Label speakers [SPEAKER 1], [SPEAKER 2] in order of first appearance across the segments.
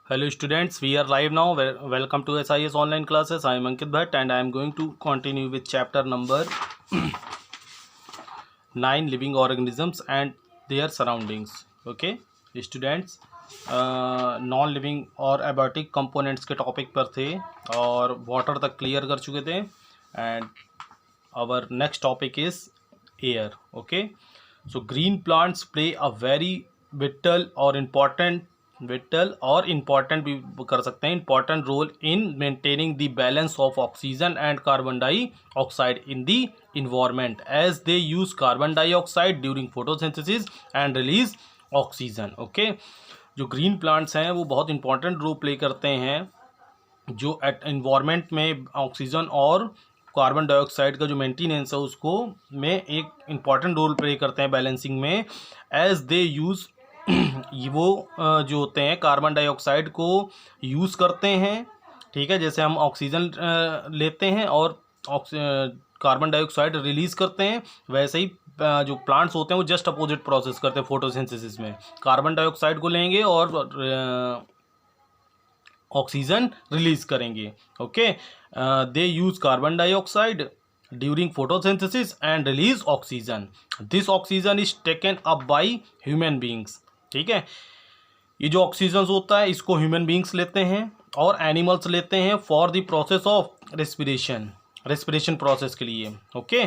[SPEAKER 1] Hello students, we are live now. Welcome to SIS online classes. I am Ankit Bhatt and I am going to continue with chapter number 9, living organisms and their surroundings. Okay students, non living और abiotic components के topic पर थे और water तक clear कर चुके थे and our next topic is air. Okay, so green plants play a very vital और इम्पॉर्टेंट भी कर सकते हैं important role in maintaining the balance of oxygen and carbon dioxide in the environment as they use carbon dioxide during photosynthesis and release oxygen. Okay, जो green plants हैं वो बहुत important role play करते हैं जो इन्वायरमेंट में oxygen और carbon dioxide का जो मेंटेनेंस है उसको में एक इम्पॉर्टेंट रोल प्ले करते हैं बैलेंसिंग में. एज दे यूज़ वो जो होते हैं कार्बन डाइऑक्साइड को यूज़ करते हैं. ठीक है, जैसे हम ऑक्सीजन लेते हैं और कार्बन डाइऑक्साइड रिलीज़ करते हैं, वैसे ही जो प्लांट्स होते हैं वो जस्ट अपोजिट प्रोसेस करते हैं फोटोसिंथेसिस में. कार्बन डाइऑक्साइड को लेंगे और ऑक्सीजन रिलीज करेंगे. Okay, they use carbon dioxide during photosynthesis and release oxygen. This oxygen is taken up by human beings. ठीक है, ये जो ऑक्सीजन होता है इसको ह्यूमन बींग्स लेते हैं और एनिमल्स लेते हैं for the process of respiration process के लिए. ओके,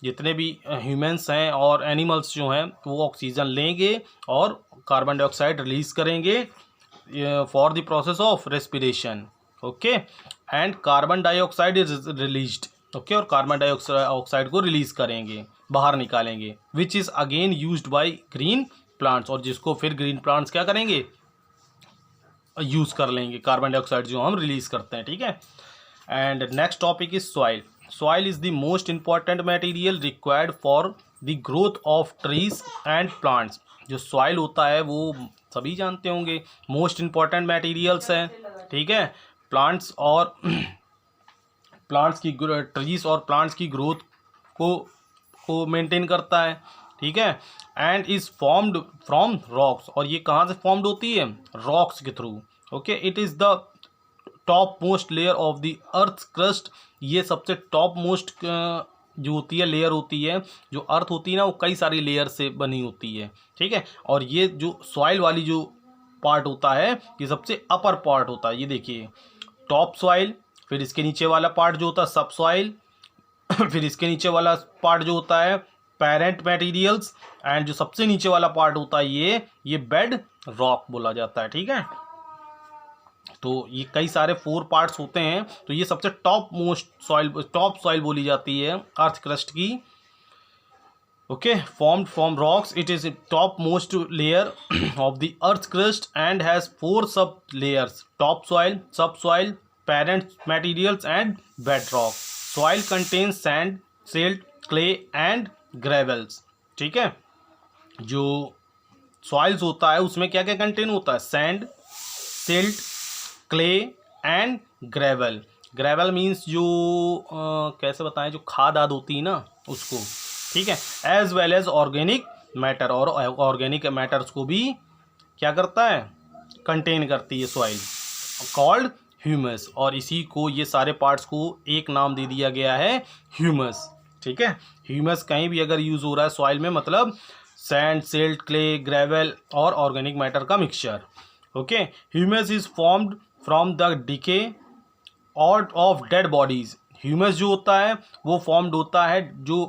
[SPEAKER 1] जितने भी ह्यूमंस हैं और एनिमल्स जो हैं वो ऑक्सीजन लेंगे और कार्बन डाइऑक्साइड रिलीज करेंगे for the process of respiration. Okay, and carbon dioxide is released. Okay, और कार्बन डाइऑक्साइड को रिलीज करेंगे, बाहर निकालेंगे, which is again used by green plants, और जिसको फिर ग्रीन प्लांट्स क्या करेंगे, यूज़ कर लेंगे कार्बन डाइऑक्साइड जो हम रिलीज करते हैं. ठीक है, and next topic is soil. Soil is the most important material required for the growth of trees and plants. जो सॉइल होता है वो सभी जानते होंगे मोस्ट इंपॉर्टेंट मटेरियल्स हैं. ठीक है, प्लांट्स और प्लांट्स की ट्रीज और प्लांट्स की ग्रोथ को मेंटेन करता है. ठीक है, and is formed from rocks, और ये कहाँ से फॉर्म्ड होती है, रॉक्स के through. Okay, it is the top most layer of the earth crust. ये सबसे टॉप मोस्ट जो होती है लेयर होती है, जो अर्थ होती है ना वो कई सारी लेयर से बनी होती है. ठीक है, और ये जो सॉइल वाली जो पार्ट होता है ये सबसे अपर पार्ट होता है. ये देखिए, टॉप सॉइल, फिर इसके नीचे वाला पार्ट जो होता है सब सॉइल, फिर इसके नीचे वाला पार्ट जो होता है पेरेंट मटेरियल्स, एंड जो सबसे नीचे वाला पार्ट होता है ये बेड रॉक बोला जाता है. ठीक है, तो ये कई सारे 4 पार्ट्स होते हैं, तो ये सबसे टॉप सॉइल बोली जाती है अर्थ क्रस्ट की. Okay, formed from rocks, it is top most layer of the earth crust and has 4 सब लेयर्स: टॉप सॉइल, सब soil, parent materials and bed rock. Soil contains sand, silt, clay and gravels. ठीक है, जो soils होता है उसमें क्या क्या कंटेन होता है, sand, silt, clay and gravel. Gravel means जो कैसे बताएं, जो खाद आद होती है ना उसको. ठीक है, as well as organic matter, और ऑर्गेनिक मैटर्स को भी क्या करता है, कंटेन करती है सॉइल, कॉल्ड ह्यूमस. और इसी को, ये सारे पार्ट्स को एक नाम दे दिया गया है, ह्यूमस. ठीक है, ह्यूमस कहीं भी अगर यूज़ हो रहा है सॉइल में मतलब सैंड, सिल्ट, क्ले, ग्रेवल और ऑर्गेनिक मैटर का mixture. Okay, humus is formed from the decay और ऑफ डेड बॉडीज. ह्यूमस जो होता है वो फॉर्म्ड होता है जो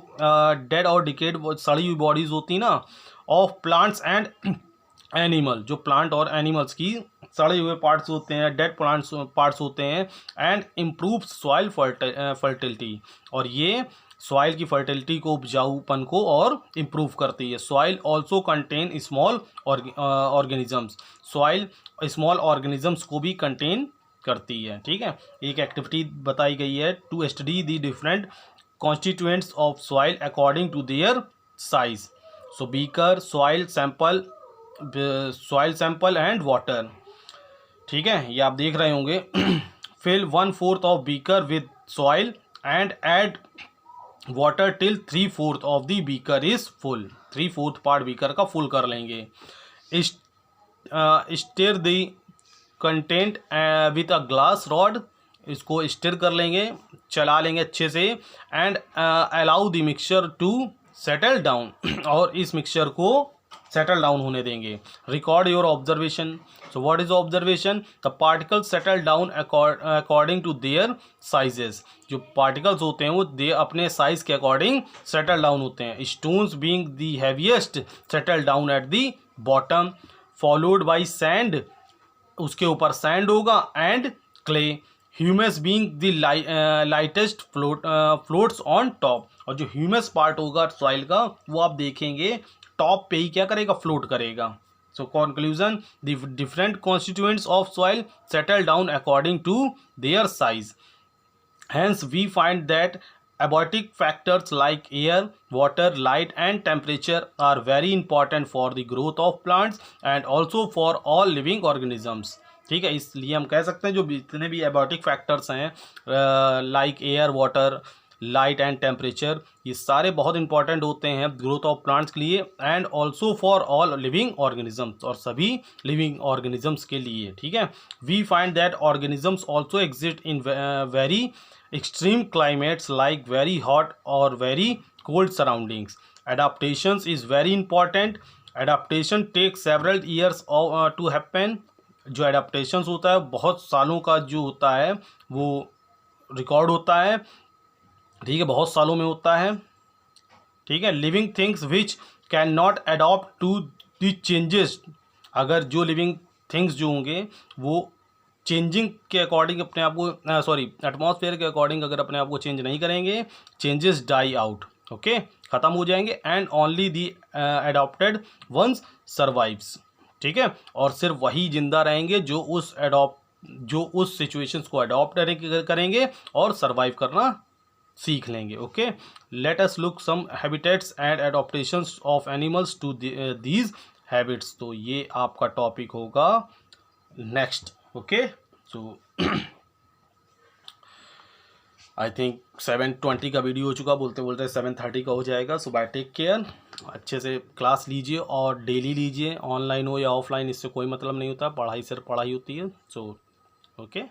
[SPEAKER 1] डेड और डिकेड सड़ी हुई बॉडीज होती है ना, ऑफ प्लांट्स एंड एनिमल. जो प्लांट और एनिमल्स की सड़े हुए पार्ट्स होते हैं, डेड प्लांट्स पार्ट्स होते हैं, एंड इम्प्रूव सॉइल फर्टिलिटी, और ये सॉइल की फर्टिलिटी को, उपजाऊपन को और इम्प्रूव करती है. Soil also contain small organisms. Soil small organisms को भी कंटेन करती है. ठीक है, एक एक्टिविटी बताई गई है, to study the different constituents of soil according to their size. So beaker, soil sample and water. ठीक है, ये आप देख रहे होंगे. Fill 1/4 of beaker with soil and add water till 3/4 of the beaker is full. 3/4 part beaker का full कर लेंगे. Stir the content with a glass rod, इसको स्टिर कर लेंगे, चला लेंगे अच्छे से, and allow the mixture to settle down, और इस मिक्सचर को सेटल डाउन होने देंगे। Record your observation. So what is observation? The particles settle down according to their sizes. जो पार्टिकल्स होते हैं वो दे अपने साइज के अकॉर्डिंग सेटल डाउन होते हैं। Stones being the heaviest settle down at the bottom, followed by sand, उसके ऊपर सैंड होगा, and clay. Humus being the lightest floats on top, और जो ह्यूमस पार्ट होगा सॉइल का वो आप देखेंगे टॉप पे ही क्या करेगा, फ्लोट करेगा। So conclusion, the different constituents of soil settle down according to their size. Hence, we find that abiotic factors like air, water, light, and temperature are very important for the growth of plants and also for all living organisms. ठीक है, इसलिए हम कह सकते हैं जो जितने भी एबायोटिक फैक्टर्स हैं like air, water, light and temperature, ये सारे बहुत इंपॉर्टेंट होते हैं ग्रोथ ऑफ प्लांट्स के लिए and also for all living organisms, और सभी लिविंग ऑर्गेनिजम्स के लिए। ठीक है, we find that organisms also exist in very extreme climates like very hot or very cold surroundings. Adaptations is very important. Adaptation takes several years to happen. जो adaptations होता है बहुत सालों का जो होता है वो रिकॉर्ड होता है, ठीक है, बहुत सालों में होता है। ठीक है, living things which can not adopt to the changes, अगर जो लिविंग थिंग्स जो होंगे वो चेंजिंग के अकॉर्डिंग अपने आप को एटमॉस्फेयर के अकॉर्डिंग अगर अपने आप को चेंज नहीं करेंगे, चेंजेस डाई आउट, ओके, ख़त्म हो जाएंगे, and only the adopted ones survives. ठीक है, और सिर्फ वही जिंदा रहेंगे जो उस सिचुएशंस को अडॉप्ट करेंगे और सर्वाइव करना सीख लेंगे। Okay, let us look some habitats and adaptations of animals to these habits. तो ये आपका टॉपिक होगा next. Okay, so I think 7:20 का वीडियो हो चुका, बोलते बोलते 7:30 का हो जाएगा। सो बाय, टेक केयर, अच्छे से क्लास लीजिए और डेली लीजिए, ऑनलाइन हो या ऑफलाइन, इससे कोई मतलब नहीं होता, पढ़ाई सिर्फ पढ़ाई होती है। So okay.